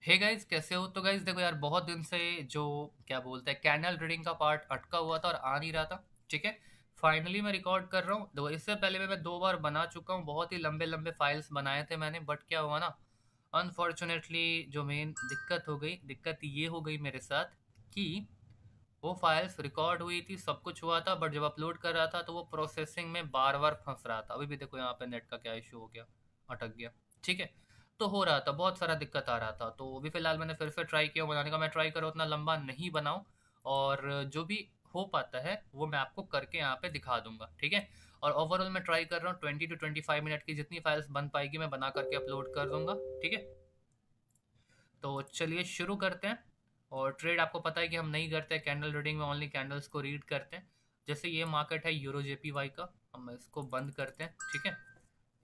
Hey guys, कैसे हो? तो गाइस देखो यार, बहुत दिन से जो क्या बोलते हैं कैंडल रीडिंग का पार्ट अटका हुआ था और आ नहीं रहा था। ठीक है, फाइनली मैं रिकॉर्ड कर रहा हूँ। देखो, इससे पहले मैं दो बार बना चुका हूँ, बहुत ही लंबे लंबे फाइल्स बनाए थे मैंने। बट क्या हुआ ना, अनफॉर्चुनेटली जो मेन दिक्कत ये हो गई मेरे साथ कि वो फाइल्स रिकॉर्ड हुई थी, सब कुछ हुआ था, बट जब अपलोड कर रहा था तो वो प्रोसेसिंग में बार बार फंस रहा था। अभी भी देखो यहाँ पे नेट का क्या इशू हो गया, अटक गया। ठीक है, तो हो रहा था, बहुत सारा दिक्कत आ रहा था। तो अभी फिलहाल मैंने फिर से ट्राई किया बनाने का। मैं ट्राई करूँ उतना लंबा नहीं बनाऊँ, और जो भी हो पाता है वो मैं आपको करके यहाँ पे दिखा दूंगा। ठीक है, और ओवरऑल मैं ट्राई कर रहा हूँ 20 to 25 मिनट की जितनी फाइल्स बन पाएगी मैं बना करके अपलोड कर दूंगा। ठीक है, तो चलिए शुरू करते हैं। और ट्रेड आपको पता है कि हम नहीं करते हैं कैंडल रीडिंग में, ओनली कैंडल्स को रीड करते हैं। जैसे ये मार्केट है यूरो जेपीवाई का, हम इसको बंद करते हैं। ठीक है,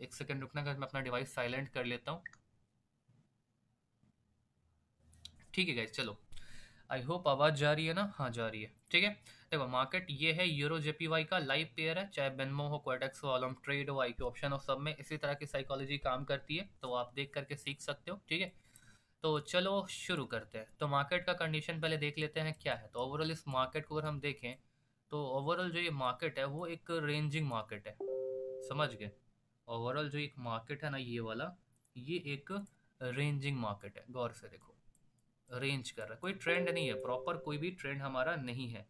एक सेकंड रुकना, मैं अपना डिवाइस साइलेंट कर लेता हूँ। ठीक है गाइस, चलो। आई होप आवाज़ जा रही है ना? हाँ, जा रही है। ठीक है, देखो मार्केट ये है यूरो जेपीवाई का लाइव पेयर है। चाहे बेनमो हो, क्वाटेक्स हो, ऑलम ट्रेड हो, आईक्यू ऑप्शन हो, सब में इसी तरह की साइकोलॉजी काम करती है, तो आप देख करके सीख सकते हो। ठीक है, तो चलो शुरू करते हैं। तो मार्केट का कंडीशन पहले देख लेते हैं क्या है। तो ओवरऑल इस मार्केट को अगर हम देखें तो ओवरऑल जो ये मार्केट है वो एक रेंजिंग मार्केट है। समझ गए? ओवरऑल जो एक मार्केट है ना, ये वाला, ये एक रेंजिंग मार्केट है। गौर से देखो, रेंज कर रहा है, कोई ट्रेंड नहीं है प्रॉपर, कोई भी ट्रेंड हमारा नहीं है।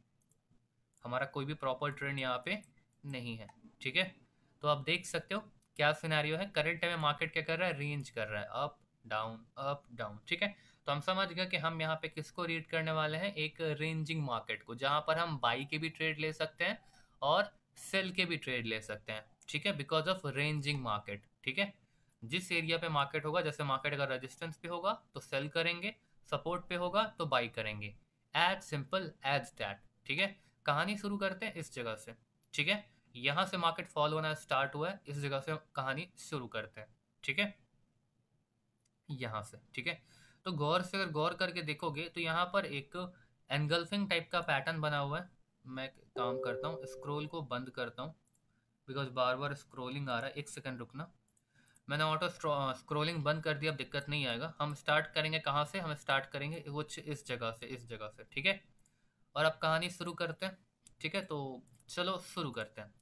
हमारा कोई भी प्रॉपर ट्रेंड यहाँ पे नहीं है। ठीक है, तो आप देख सकते हो क्या सिनेरियो है। करंट टाइम में मार्केट क्या कर रहा है? रेंज कर रहा है, अप डाउन अप डाउन। ठीक है, तो हम समझ गए कि हम यहाँ पे किसको रीड करने वाले हैं, एक रेंजिंग मार्केट को, जहां पर हम बाई के भी ट्रेड ले सकते हैं और सेल के भी ट्रेड ले सकते हैं। ठीक है, बिकॉज ऑफ रेंजिंग मार्केट। ठीक है, जिस एरिया पे मार्केट होगा, जैसे मार्केट अगर रेजिस्टेंस पे होगा तो सेल करेंगे, सपोर्ट पे होगा तो बाई करेंगे। As simple as that. ठीक है, कहानी शुरू करते हैं इस जगह से। ठीक है, यहां से मार्केट फॉल होना स्टार्ट हुआ है, इस जगह से कहानी शुरू करते हैं। ठीक है, यहां से। ठीक है, तो गौर से अगर गौर करके देखोगे तो यहाँ पर एक एनगल्फिंग टाइप का पैटर्न बना हुआ है। मैं एक काम करता हूँ, स्क्रोल को बंद करता हूँ, बिकॉज बार बार स्क्रोलिंग आ रहा है। एक सेकंड रुकना, मैंने ऑटो स्क्रोलिंग बंद कर दिया, अब दिक्कत नहीं आएगा। हम स्टार्ट करेंगे कहाँ से? हम स्टार्ट करेंगे कुछ इस जगह से, इस जगह से। ठीक है, और अब कहानी शुरू करते हैं। ठीक है, तो चलो शुरू करते हैं।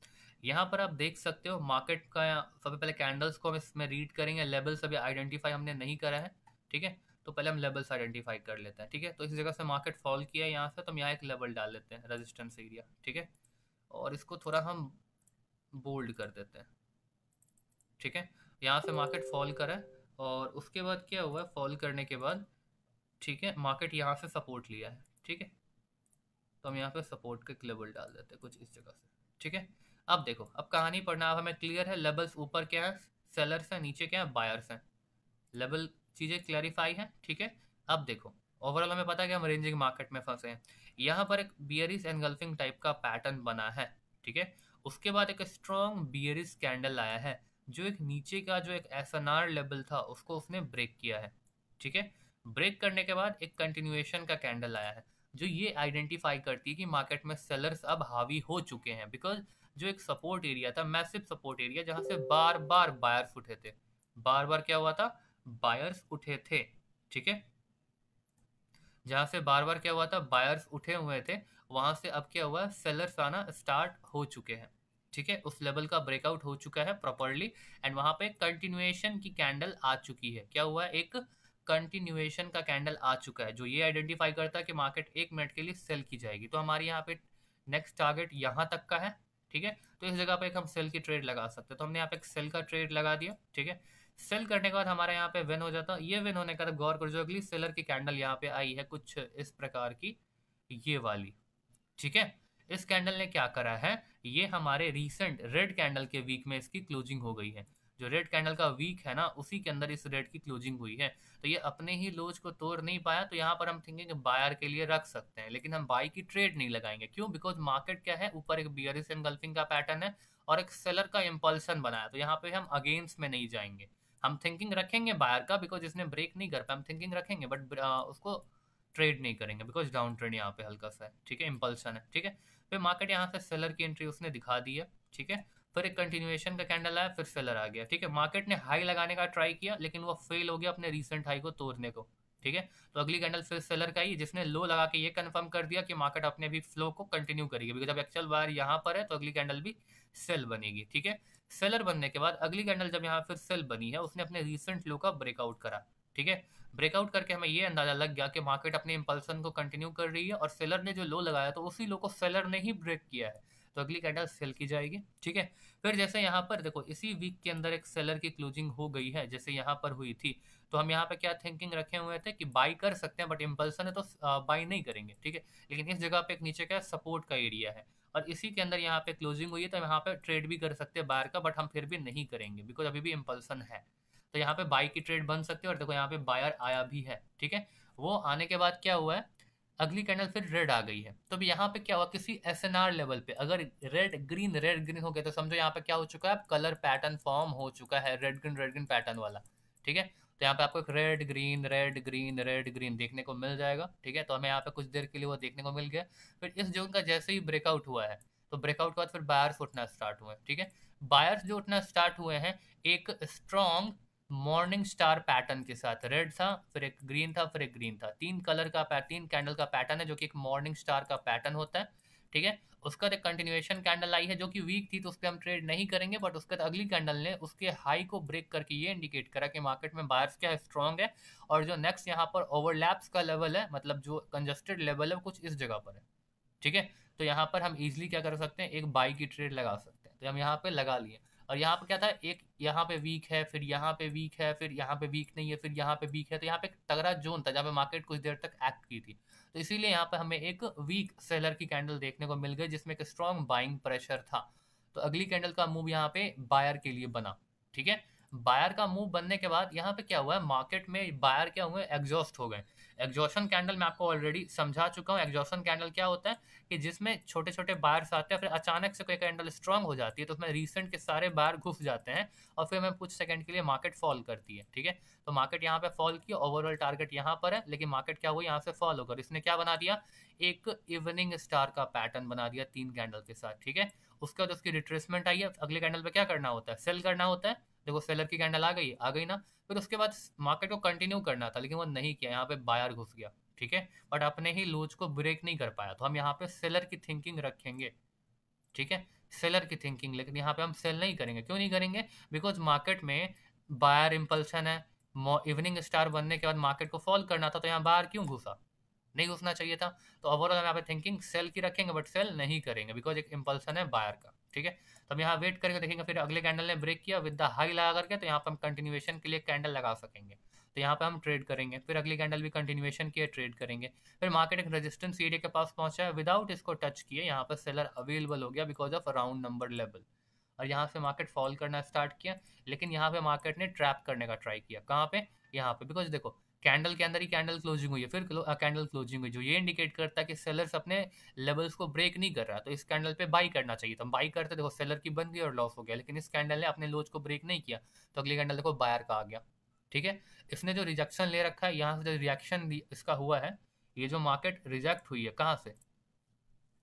यहाँ पर आप देख सकते हो मार्केट का, सबसे पहले कैंडल्स को हम इसमें रीड करेंगे। लेवल्स अभी आइडेंटिफाई हमने नहीं करा है। ठीक है, तो पहले हम लेवल्स आइडेंटिफाई कर लेते हैं। ठीक है, तो इस जगह से मार्केट फॉल किया है यहाँ से, तो हम यहाँ एक लेवल डाल लेते हैं, रेजिस्टेंस एरिया। ठीक है, और इसको थोड़ा हम बोल्ड कर देते हैं। ठीक है, यहाँ से मार्केट फॉल करा है, और उसके बाद क्या हुआ है, फॉल करने के बाद ठीक है मार्केट यहाँ से सपोर्ट लिया है। ठीक है, तो हम यहाँ पे सपोर्ट का एक लेवल डाल देते हैं कुछ इस जगह से। ठीक है, अब देखो, अब कहानी पढ़ना अब हमें क्लियर है। लेवल्स ऊपर क्या है? सेलर्स हैं, नीचे क्या है? बायर्स हैं। लेवल चीज़ें क्लैरिफाई हैं। ठीक है, अब देखो, ओवरऑल हमें पता है कि हम रेंजिंग मार्केट में फंसे हैं। यहाँ पर एक बियरिश एनगल्फिंग टाइप का पैटर्न बना है। ठीक है, उसके बाद एक स्ट्रॉन्ग बियरिश कैंडल आया है, जो एक नीचे का जो एक एसएनआर लेवल था उसको उसने ब्रेक किया है। ठीक है, ब्रेक करने के बाद एक कंटिन्यूएशन का कैंडल आया है, जो ये आइडेंटिफाई करती है कि मार्केट में सेलर्स अब हावी हो चुके हैं। बिकॉज जो एक सपोर्ट एरिया था, मैसिव सपोर्ट एरिया, जहां से बार बार बायर्स उठे थे, बार बार क्या हुआ था? बायर्स उठे थे। ठीक है, जहां से बार बार क्या हुआ था? बायर्स उठे हुए थे, वहां से अब क्या हुआ? सेलर्स आना स्टार्ट हो चुके हैं। ठीक है, उस लेवल का ब्रेकआउट हो चुका है प्रॉपरली, एंड वहां पे कंटिन्यूएशन की कैंडल आ चुकी है। क्या हुआ है? एक कंटिन्यूएशन का कैंडल आ चुका है, जो ये आइडेंटिफाई करता है कि मार्केट 1 मिनट के लिए सेल की जाएगी। तो हमारे यहाँ पे नेक्स्ट टारगेट यहाँ तक का है। ठीक है, तो इस जगह पे एक हम सेल की ट्रेड लगा सकते हैं, तो हमने यहाँ पे एक सेल का ट्रेड लगा दिया। ठीक है, सेल करने के बाद हमारे यहाँ पे विन हो जाता। ये विन होने का तो गौर करो, जो अगली सेलर की कैंडल यहाँ पे आई है कुछ इस प्रकार की, ये वाली। ठीक है, इस कैंडल ने क्या करा है? ये हमारे रीसेंट रेड कैंडल के वीक में इसकी क्लोजिंग हो गई है। जो रेड कैंडल का वीक है ना, उसी के अंदर इस रेड की क्लोजिंग हुई है। तो ये अपने ही लोज को तोड़ नहीं पाया, तो यहाँ पर हम थिंकिंग बायर के लिए रख सकते हैं, लेकिन हम बाई की ट्रेड नहीं लगाएंगे। क्यों? बिकॉज मार्केट क्या है, ऊपर एक बियरिश एनगल्फिंग का पैटर्न है और एक सेलर का इम्पल्सन बनाया, तो यहाँ पे हम अगेंस्ट में नहीं जाएंगे। हम थिंकिंग रखेंगे बायर का, बिकॉज इसने ब्रेक नहीं कर पाया, हम थिंकिंग रखेंगे, बट उसको ट्रेड नहीं करेंगे, बिकॉज डाउन ट्रेंड यहाँ पे हल्का सा है। ठीक है, इम्पल्सन है। ठीक है, फिर मार्केट यहाँ से सेलर की एंट्री उसने दिखा दी है। ठीक है, फिर एक कंटिन्यूएशन का कैंडल आया, फिर सेलर आ गया। ठीक है, मार्केट ने हाई लगाने का ट्राई किया, लेकिन वो फेल हो गया अपने रीसेंट हाई को तोड़ने को। ठीक है। तो अगली कैंडल फिर सेलर का ही, जिसने लो लगा के ये कंफर्म कर दिया कि मार्केट अपने भी फ्लो को कंटिन्यू करेगी, बिकॉज जब एक्चुअल बार यहाँ पर है तो अगली कैंडल भी सेल बनेगी। ठीक है। सेलर बनने के बाद अगली कैंडल जब यहाँ फिर सेल बनी है, उसने अपने रिसेंट लो का ब्रेकआउट करा। ठीक है। ब्रेकआउट करके हमें ये अंदाजा लग गया कि मार्केट अपने इंपल्सन को कंटिन्यू कर रही है, और सेलर ने जो लो लगाया तो उसी लो को सेलर ने ही ब्रेक किया है, तो अगली कैंडल सेल की जाएगी। ठीक है। फिर जैसे यहाँ पर देखो इसी वीक के अंदर एक सेलर की क्लोजिंग हो गई है, जैसे यहाँ पर हुई थी, तो हम यहाँ पे क्या थिंकिंग रखे हुए थे कि बाई कर सकते हैं, बट इंपल्सन है तो बाई नहीं करेंगे। ठीक है। लेकिन इस जगह पे एक नीचे का सपोर्ट का एरिया है, और इसी के अंदर यहाँ पे क्लोजिंग हुई है, तो यहाँ पे ट्रेड भी कर सकते हैं बायर का, बट हम फिर भी नहीं करेंगे बिकॉज अभी भी इंपल्सन है। तो यहाँ पे बाई की ट्रेड बन सकती है, और देखो यहाँ पे बायर आया भी है। ठीक है। वो आने के बाद क्या हुआ है, अगली कैंडल फिर रेड आ गई है, तो अब यहाँ पे क्या हुआ, किसी एसएनआर लेवल पे अगर रेड ग्रीन हो गया, तो समझो यहाँ पे क्या हो चुका है, कलर पैटर्न फॉर्म हो चुका है रेड ग्रीन पैटर्न वाला। ठीक है। तो यहाँ पे आपको एक red green red green red green देखने को मिल जाएगा। ठीक है। तो हमें यहाँ पे कुछ देर के लिए वो देखने को मिल गया। फिर इस जोन का जैसे ही ब्रेकआउट हुआ है, तो ब्रेकआउट के बाद फिर बायर्स उठना स्टार्ट हुए। ठीक है। बायर्स जो उठना स्टार्ट हुए हैं, एक स्ट्रॉन्ग मॉर्निंग स्टार पैटर्न के साथ, रेड था फिर एक ग्रीन था फिर एक ग्रीन था, तीन कैंडल का पैटर्न है, जो कि एक मॉर्निंग स्टार का पैटर्न होता है। ठीक है। उसका एक कंटिन्यूएशन कैंडल आई है जो कि वीक थी, तो उस पर हम ट्रेड नहीं करेंगे, बट उसके अगली कैंडल ने उसके हाई को ब्रेक करके ये इंडिकेट करा कि मार्केट में बायर्स क्या स्ट्रॉन्ग है, और जो नेक्स्ट यहाँ पर ओवरलैप्स का लेवल है, मतलब जो कंजस्टेड लेवल है कुछ इस जगह पर है। ठीक है। तो यहाँ पर हम इजिली क्या कर सकते हैं, एक बाई की ट्रेड लगा सकते हैं, तो हम यहाँ पे लगा लिए। और यहाँ पे क्या था, एक यहाँ पे वीक है, फिर यहाँ पे वीक है, फिर यहाँ पे वीक नहीं है, फिर यहाँ पे वीक है, तो यहाँ पे एक तगड़ा जोन था जहाँ पे मार्केट कुछ देर तक एक्ट की थी। तो इसीलिए यहाँ पे हमें एक वीक सेलर की कैंडल देखने को मिल गई, जिसमें एक स्ट्रॉन्ग बाइंग प्रेशर था। तो अगली कैंडल का मूव यहाँ पे बायर के लिए बना। ठीक है। बायर का मूव बनने के बाद यहाँ पे क्या हुआ है, मार्केट में बायर क्या हुए, एग्जॉस्ट हो गए। एग्जॉशन कैंडल मैं आपको ऑलरेडी समझा चुका हूँ। एग्जॉशन कैंडल क्या होता है कि जिसमें छोटे छोटे बायर्स आते हैं, फिर अचानक से कोई कैंडल स्ट्रांग हो जाती है, तो उसमें रीसेंट के सारे बायर घुस जाते हैं, और फिर हमें कुछ सेकंड के लिए मार्केट फॉल करती है। ठीक है। तो मार्केट यहाँ पे फॉल किया, ओवरऑल टारगेट यहाँ पर है, लेकिन मार्केट क्या हुआ, यहाँ से फॉल होकर इसने क्या बना दिया, एक इवनिंग स्टार का पैटर्न बना दिया 3 कैंडल के साथ। ठीक है। उसके बाद उसकी रिट्रेसमेंट आई है, अगले कैंडल पे क्या करना होता है, सेल करना होता है। देखो सेलर की कैंडल आ गई ना। फिर उसके बाद मार्केट को कंटिन्यू करना था, लेकिन वो नहीं किया, यहाँ पे बायर घुस गया। ठीक है। बट अपने ही लोच को ब्रेक नहीं कर पाया, तो हम यहाँ पे सेलर की थिंकिंग रखेंगे। ठीक है। सेलर की थिंकिंग, लेकिन यहाँ पे हम सेल नहीं करेंगे। क्यों नहीं करेंगे, बिकॉज मार्केट में बायर इंपल्सन है, इवनिंग स्टार बनने के बाद मार्केट को फॉल करना था, तो यहाँ बायर क्यों घुसा, नहीं घुसना चाहिए था। तो ओवरऑल हम यहाँ पे थिंकिंग सेल की रखेंगे, बट सेल नहीं करेंगे बिकॉज एक इंपल्सन है बायर का। ठीक है। तो हम यहाँ वेट करके देखेंगे, फिर अगले कैंडल ने ब्रेक किया विद द हाई लगा करके, तो यहाँ पे हम कंटिन्यूएशन के लिए कैंडल लगा सकेंगे, तो यहाँ पे हम ट्रेड करेंगे। फिर अगली कैंडल भी कंटिन्यूएशन किए, ट्रेड करेंगे। फिर मार्केट एक रेजिस्टेंस एरिया के पास पहुंचा है, विदाउट इसको टच किए यहाँ पर सेलर अवेलेबल हो गया because of round number level, और यहाँ से मार्केट फॉल करना स्टार्ट किया। लेकिन यहाँ पे मार्केट ने ट्रैप करने का ट्राई किया, कहाँ पे, यहाँ पे, बिकॉज देखो कैंडल के अंदर ही कैंडल क्लोजिंग हुई है, फिर कैंडल क्लोजिंग हुई, जो ये इंडिकेट करता है कि सेलर्स अपने लेवल्स को ब्रेक नहीं कर रहा, तो इस कैंडल पे बाई करना चाहिए। तो हम बाई करते, देखो सेलर की बन गई और लॉस हो गया, लेकिन इस कैंडल ने अपने लोच को ब्रेक नहीं किया, तो अगली कैंडल देखो बायर का आ गया। ठीक है। इसने जो रिजेक्शन ले रखा है, यहाँ से जो रिएक्शन इसका हुआ है, ये जो मार्केट रिजेक्ट हुई है, कहाँ से,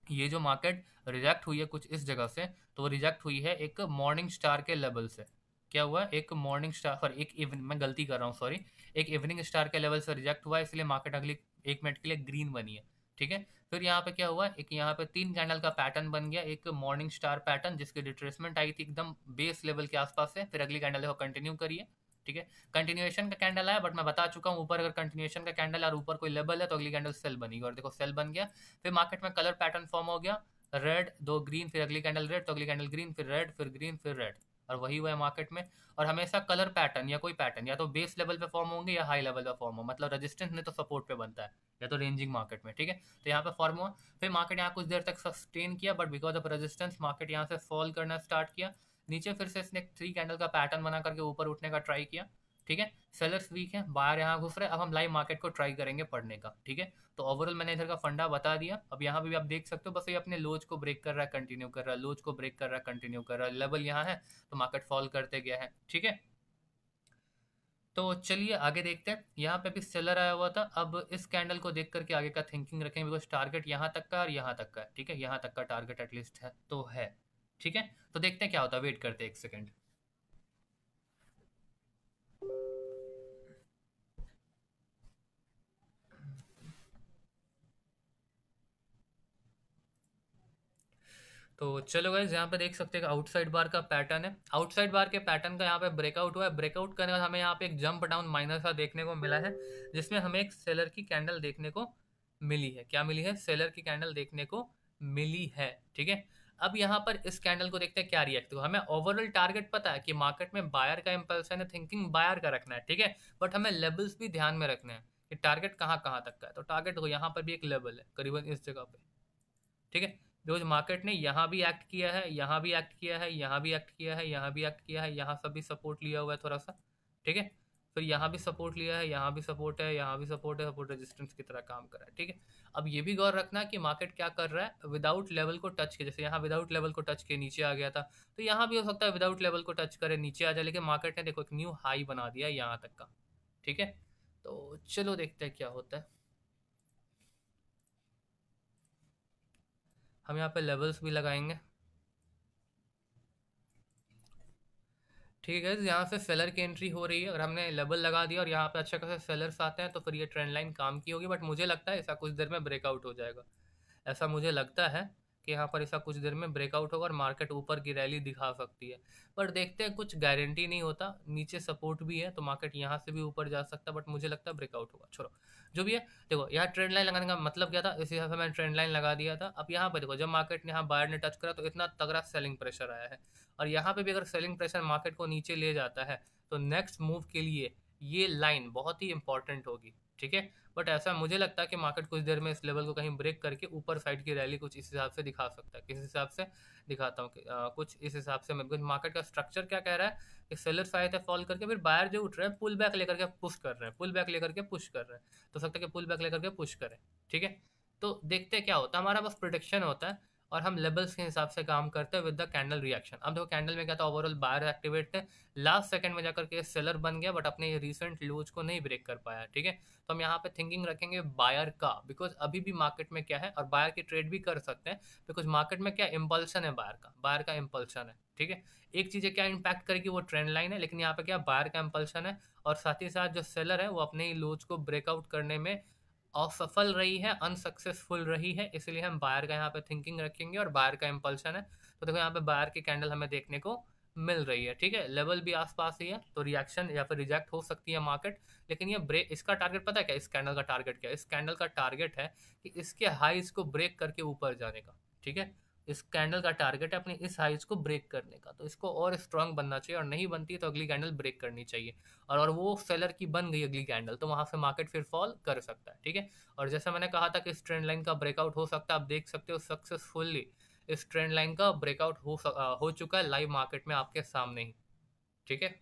ये जो मार्केट रिजेक्ट हुई है कुछ इस जगह से, तो वो रिजेक्ट हुई है एक मॉर्निंग स्टार के लेवल से। क्या हुआ, एक मॉर्निंग स्टार, सॉरी एक इवन, मैं गलती कर रहा हूँ सॉरी, एक इवनिंग स्टार के लेवल से रिजेक्ट हुआ है, इसलिए मार्केट अगली 1 मिनट के लिए ग्रीन बनी है। ठीक है। फिर यहाँ पे क्या हुआ, एक यहाँ पे 3 कैंडल का पैटर्न बन गया, एक मॉर्निंग स्टार पैटर्न जिसकी रिट्रेसमेंट आई थी एकदम बेस लेवल के आसपास से, फिर अगली कैंडल देखो कंटिन्यू करिए। ठीक है। कंटिन्यूएशन का कैंडल आया, बट मैं बता चुका हूँ ऊपर अगर कंटिन्यूएशन का कैंडल और ऊपर कोई लेवल है तो अगली कैंडल सेल बनेगी, और देखो सेल बन गया। फिर मार्केट में कलर पैटर्न फॉर्म हो गया, रेड दो ग्रीन, फिर अगली कैंडल रेड, तो अगली कैंडल ग्रीन, फिर रेड, फिर ग्रीन, फिर रेड, और वही हुआ है मार्केट में। और हमेशा कलर पैटर्न या कोई पैटर्न या तो बेस लेवल पे फॉर्म होंगे या हाई लेवल पे फॉर्म हो, मतलब रेजिस्टेंस नहीं तो सपोर्ट पे बनता है, या तो रेंजिंग मार्केट में। ठीक है। तो यहाँ पे फॉर्म हुआ, फिर मार्केट यहाँ कुछ देर तक सस्टेन किया, but because of resistance market यहाँ से फॉल करना स्टार्ट किया। नीचे फिर से इसने 3 कैंडल का पैटर्न बना करके ऊपर उठने का ट्राई किया। ठीक है। सेलर्स वीक है, बाहर यहाँ घुस रहे, अब हम लाइव मार्केट को ट्राई करेंगे पढ़ने का। ठीक है। तो ओवरऑल मैंने इधर का फंडा बता दिया। अब यहाँ पे भी आप देख सकते हो, बस ये अपने लोच को ब्रेक कर रहा है, कंटिन्यू कर रहा है, लोच को ब्रेक कर रहा है, कंटिन्यू कर रहा है, लेवल यहाँ है, तो मार्केट फॉल करते गया है। ठीक है। तो चलिए आगे देखते हैं, यहाँ पे भी सेलर आया हुआ था। अब इस कैंडल को देख करके आगे का थिंकिंग रखेंगे, बिकॉज टारगेट यहाँ तक का और यहाँ तक का है। ठीक है। यहाँ तक का टारगेट एटलीस्ट है तो है। ठीक है। तो देखते हैं क्या होता है, वेट करते हैं 1 सेकेंड। तो चलो गाइस, यहाँ पे देख सकते हैं कि आउटसाइड बार का पैटर्न है। आउटसाइड बार के पैटर्न का यहाँ पे ब्रेकआउट हुआ है। ब्रेकआउट करने के बाद हमें यहाँ पे एक जंप डाउन माइनर सा देखने को मिला है, जिसमें हमें एक सेलर की कैंडल देखने को मिली है। क्या मिली है? सेलर की कैंडल देखने को मिली है। ठीक है, अब यहाँ पर इस कैंडल को देखते हैं क्या रिएक्ट हुआ। हमें ओवरऑल टारगेट पता है कि मार्केट में बायर का इंपल्सन है, थिंकिंग बायर का रखना है। ठीक है, बट हमें लेवल्स भी ध्यान में रखने हैं कि टारगेट कहाँ कहाँ तक का है। तो टारगेट देखो, यहाँ पर भी एक लेवल है करीबन इस जगह पे। ठीक है, बिकॉज मार्केट ने यहाँ भी एक्ट किया है, यहाँ भी एक्ट किया है, यहाँ भी एक्ट किया है, यहाँ भी एक्ट किया है, यहाँ सब भी सपोर्ट लिया हुआ है थोड़ा सा। ठीक है, फिर यहाँ भी सपोर्ट लिया है, यहाँ भी सपोर्ट है, यहाँ भी सपोर्ट है, सपोर्ट रेजिस्टेंस की तरह काम कर रहा है। ठीक है, अब ये भी गौर रखना कि मार्केट क्या कर रहा है, विदाउट लेवल को टच के। जैसे यहाँ विदाउट लेवल को टच के नीचे आ गया था, तो यहाँ भी हो सकता है विदाउट लेवल को टच करे नीचे आ जाए, लेकिन मार्केट ने देखो एक न्यू हाई बना दिया यहाँ तक का। ठीक है, तो चलो देखते हैं क्या होता है। हम यहाँ पे लेवल्स भी लगाएंगे। ठीक है, यहाँ से सेलर की एंट्री हो रही है, अगर हमने लेवल लगा दिया और यहाँ पे अच्छे खासे सेलर्स आते हैं तो फिर ये ट्रेंड लाइन काम की होगी। बट मुझे लगता है ऐसा कुछ देर में ब्रेकआउट हो जाएगा। ऐसा मुझे लगता है कि यहाँ पर ऐसा कुछ देर में ब्रेकआउट होगा और मार्केट ऊपर की रैली दिखा सकती है। पर देखते हैं, कुछ गारंटी नहीं होता। नीचे सपोर्ट भी है तो मार्केट यहाँ से भी ऊपर जा सकता है, बट मुझे लगता है ब्रेकआउट होगा। छोड़ो जो भी है, देखो यहाँ ट्रेंड लाइन लगाने का मतलब क्या था, इस हिसाब से मैंने ट्रेंड लाइन लगा दिया था। अब यहाँ पर देखो, जब मार्केट ने यहाँ बायर ने टच करा तो इतना तगड़ा सेलिंग प्रेशर आया है, और यहाँ पे भी अगर सेलिंग प्रेशर मार्केट को नीचे ले जाता है तो नेक्स्ट मूव के लिए ये लाइन बहुत ही इंपॉर्टेंट होगी। ठीक है, बट ऐसा मुझे लगता है कि मार्केट कुछ देर में इस लेवल को कहीं ब्रेक करके ऊपर साइड की रैली कुछ इस हिसाब से दिखा सकता है। किस हिसाब से दिखाता हूँ कि कुछ इस हिसाब से। मैं मार्केट का स्ट्रक्चर क्या कह रहा है कि सेलर्स आए थे फॉल करके, फिर बायर जो उठ रहे हैं पुल बैक लेकर के पुश कर रहे हैं, पुल बैक लेकर के पुश कर रहे हैं, तो सकता है कि पुल बैक लेकर के पुश करें। ठीक है, तो देखते हैं क्या होता है। हमारा बस प्रोडिक्शन होता है और हम लेवल्स के हिसाब से काम करते हैं विद द कैंडल रिएक्शन। अब देखो कैंडल में क्या था, ओवरऑल बायर एक्टिवेट थे, लास्ट सेकंड में जाकर के सेलर बन गया, बट अपने रिसेंट लोज को नहीं ब्रेक कर पाया। ठीक है, तो हम यहाँ पे थिंकिंग रखेंगे बायर का, बिकॉज अभी भी मार्केट में क्या है, और बायर की ट्रेड भी कर सकते हैं बिकॉज मार्केट में क्या इम्पल्सन है, बायर का इम्पल्सन है। ठीक है, एक चीज़ है क्या इम्पैक्ट करेगी, वो ट्रेंड लाइन है, लेकिन यहाँ पे क्या बायर का इम्पल्सन है, और साथ ही साथ जो सेलर है वो अपने ही लोज को ब्रेकआउट करने में असफल रही है, अनसक्सेसफुल रही है। इसलिए हम बायर का यहाँ पे थिंकिंग रखेंगे और बायर का इंपल्सन है। तो देखो यहाँ पे बायर की कैंडल हमें देखने को मिल रही है। ठीक है, लेवल भी आसपास ही है, तो रिएक्शन या फिर रिजेक्ट हो सकती है मार्केट, लेकिन ये ब्रेक, इसका टारगेट पता है क्या, इस कैंडल का टारगेट क्या है? इस कैंडल का टारगेट है कि इसके हाइज को ब्रेक करके ऊपर जाने का। ठीक है, इस कैंडल का टारगेट है अपने इस हाइज को ब्रेक करने का, तो इसको और स्ट्रांग बनना चाहिए, और नहीं बनती है तो अगली कैंडल ब्रेक करनी चाहिए। और वो सेलर की बन गई अगली कैंडल, तो वहां से मार्केट फिर फॉल कर सकता है। ठीक है, और जैसा मैंने कहा था कि इस ट्रेंड लाइन का ब्रेकआउट हो सकता है, आप देख सकते हो सक्सेसफुली इस ट्रेंड लाइन का ब्रेकआउट हो चुका है लाइव मार्केट में आपके सामने ही। ठीक है,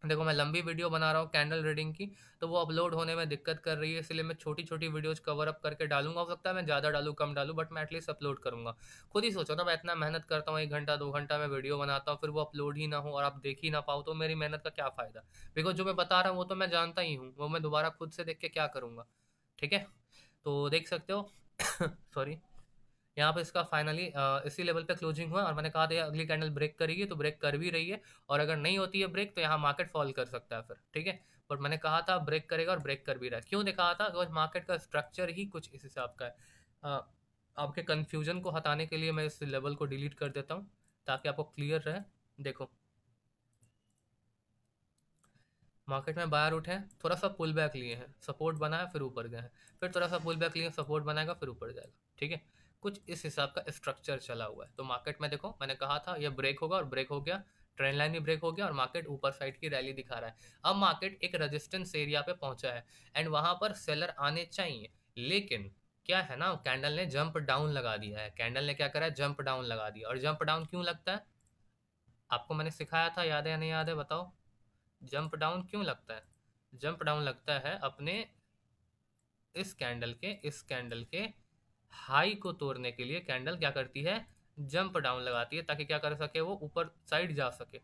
देखो मैं लंबी वीडियो बना रहा हूँ कैंडल रीडिंग की, तो वो अपलोड होने में दिक्कत कर रही है, इसलिए मैं छोटी छोटी वीडियोज कवर अप करके डालूंगा। हो सकता है मैं ज़्यादा डालूँ कम डालूँ, बट मैं एटलीस्ट अपलोड करूंगा। खुद ही सोचो ना, मैं इतना मेहनत करता हूँ, 1 घंटा 2 घंटा मैं वीडियो बनाता हूँ, फिर वो अपलोड ही ना हो और आप देख ही ना पाओ, तो मेरी मेहनत का क्या फ़ायदा। बिकॉज जो मैं बता रहा हूँ वो तो मैं जानता ही हूँ, वो मैं दोबारा खुद से देख के क्या करूँगा। ठीक है, तो देख सकते हो सॉरी, यहाँ पे इसका फाइनली इसी लेवल पे क्लोजिंग हुआ, और मैंने कहा था ये अगली कैंडल ब्रेक करेगी, तो ब्रेक कर भी रही है, और अगर नहीं होती है ब्रेक तो यहाँ मार्केट फॉल कर सकता है फिर। ठीक है, बट मैंने कहा था ब्रेक करेगा और ब्रेक कर भी रहा है। क्यों दिखा था, बिकॉज मार्केट का स्ट्रक्चर ही कुछ इस हिसाब का है। आपके कन्फ्यूजन को हटाने के लिए मैं इस लेवल को डिलीट कर देता हूँ ताकि आपको क्लियर रहे। देखो मार्केट में बायर उठे हैं, थोड़ा सा पुल बैक लिए हैं, सपोर्ट बनाया फिर ऊपर गए हैं, फिर थोड़ा सा पुल बैक लिए, सपोर्ट बनाएगा फिर ऊपर जाएगा। ठीक है, कुछ इस हिसाब का स्ट्रक्चर चला हुआ है। तो मार्केट में देखो मैंने कहा था ये ब्रेक होगा, और ब्रेक हो गया, ट्रेंड लाइन भी ब्रेक हो गया, और मार्केट ऊपर साइड की रैली दिखा रहा है। अब मार्केट एक रेजिस्टेंस एरिया पे पहुंचा है, एंड वहां पर सेलर आने चाहिए, लेकिन क्या है ना, कैंडल ने जंप डाउन लगा दिया है। कैंडल ने क्या करा है, जंप डाउन लगा दिया। और जंप डाउन क्यों लगता है, आपको मैंने सिखाया था, याद है या नहीं याद है बताओ। जंप डाउन क्यों लगता है? जंप डाउन लगता है अपने इस कैंडल के हाई को तोड़ने के लिए। कैंडल क्या करती है, जंप डाउन लगाती है, ताकि क्या कर सके, वो ऊपर साइड जा सके।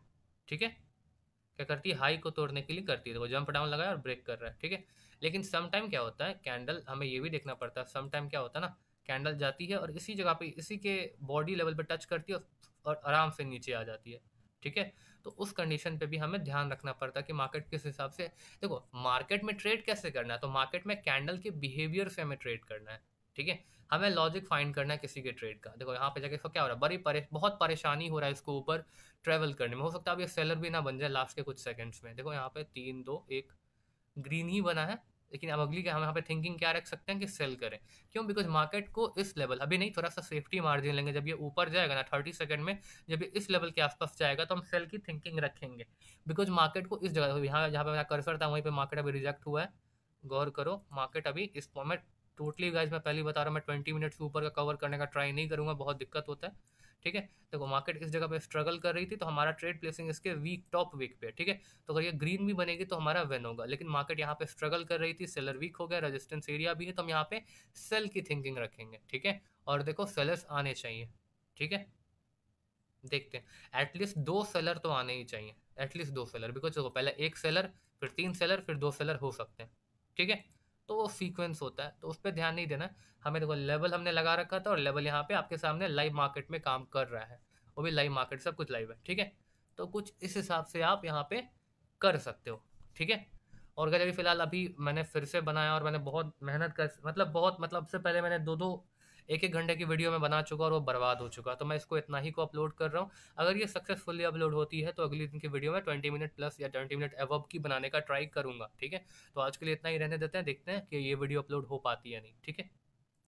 ठीक है, क्या करती है, हाई को तोड़ने के लिए करती है, तो वो जंप डाउन लगाया और ब्रेक कर रहा है। ठीक है, लेकिन सम टाइम क्या होता है, कैंडल हमें ये भी देखना पड़ता है, सम टाइम क्या होता है ना, कैंडल जाती है और इसी जगह पे, इसी के बॉडी लेवल पे टच करती है और आराम से नीचे आ जाती है। ठीक है, तो उस कंडीशन पे भी हमें ध्यान रखना पड़ता है कि मार्केट किस हिसाब से। देखो मार्केट में ट्रेड कैसे करना है, तो मार्केट में कैंडल के बिहेवियर से हमें ट्रेड करना है। ठीक है, हमें लॉजिक फाइंड करना है किसी के ट्रेड का। देखो यहाँ पे जाके इसको क्या हो रहा है, बहुत परेशानी हो रहा है इसको ऊपर ट्रेवल करने में। हो सकता है अब ये सेलर भी ना बन जाए लास्ट के कुछ सेकंड्स में। देखो यहाँ पे 3-2-1 ग्रीन ही बना है, लेकिन अब अगली क्या हम यहाँ पे थिंकिंग क्या रख सकते हैं कि सेल करें। क्यों? बिकॉज मार्केट को इस लेवल अभी नहीं, थोड़ा सा सेफ्टी मार्जिन लेंगे। जब ये ऊपर जाएगा ना 30 सेकंड में, जब ये इस लेवल के आसपास जाएगा तो हम सेल की थिंकिंग रखेंगे। बिकॉज मार्केट को इस जगह, यहाँ जहाँ पे मेरा कर्सर था वहीं पे मार्केट अभी रिजेक्ट हुआ है। गौर करो, मार्केट अभी इस फॉर्मेट टोटली गाइज मैं पहले ही बता रहा हूँ, मैं 20 मिनट्स से ऊपर का कवर करने का ट्राई नहीं करूंगा, बहुत दिक्कत होता है। ठीक है, देखो मार्केट इस जगह पे स्ट्रगल कर रही थी तो हमारा ट्रेड प्लेसिंग इसके वीक टॉप वीक पे। ठीक है, तो अगर ये ग्रीन भी बनेगी तो हमारा विन होगा। लेकिन मार्केट यहाँ पे स्ट्रगल कर रही थी, सेलर वीक हो गया, रेजिस्टेंस एरिया भी है, तो हम यहाँ पे सेल की थिंकिंग रखेंगे। ठीक है, और देखो सेलर्स आने चाहिए। ठीक है, देखते हैं, एटलीस्ट 2 सेलर तो आने ही चाहिए, एटलीस्ट 2 सेलर। बिकॉज देखो पहले एक सेलर, फिर 3 सेलर, फिर 2 सेलर हो सकते हैं। ठीक है, तो वो सीक्वेंस होता है, तो उस पर ध्यान नहीं देना हमें। देखो लेवल हमने लगा रखा था और लेवल यहाँ पे आपके सामने लाइव मार्केट में काम कर रहा है, वो भी लाइव मार्केट, सब कुछ लाइव है। ठीक है, तो कुछ इस हिसाब से आप यहाँ पे कर सकते हो। ठीक है, और अगर अभी फिलहाल अभी मैंने फिर से बनाया और मैंने बहुत मेहनत कर, मतलब बहुत, मतलब उससे पहले मैंने 1-1 घंटे की वीडियो में बना चुका और वो बर्बाद हो चुका, तो मैं इसको इतना ही को अपलोड कर रहा हूँ। अगर ये सक्सेसफुली अपलोड होती है तो अगले दिन की वीडियो में 20 मिनट प्लस या 20 मिनट एवब की बनाने का ट्राई करूंगा। ठीक है, तो आज के लिए इतना ही रहने देते हैं, देखते हैं कि ये वीडियो अपलोड हो पाती है नहीं। ठीक है।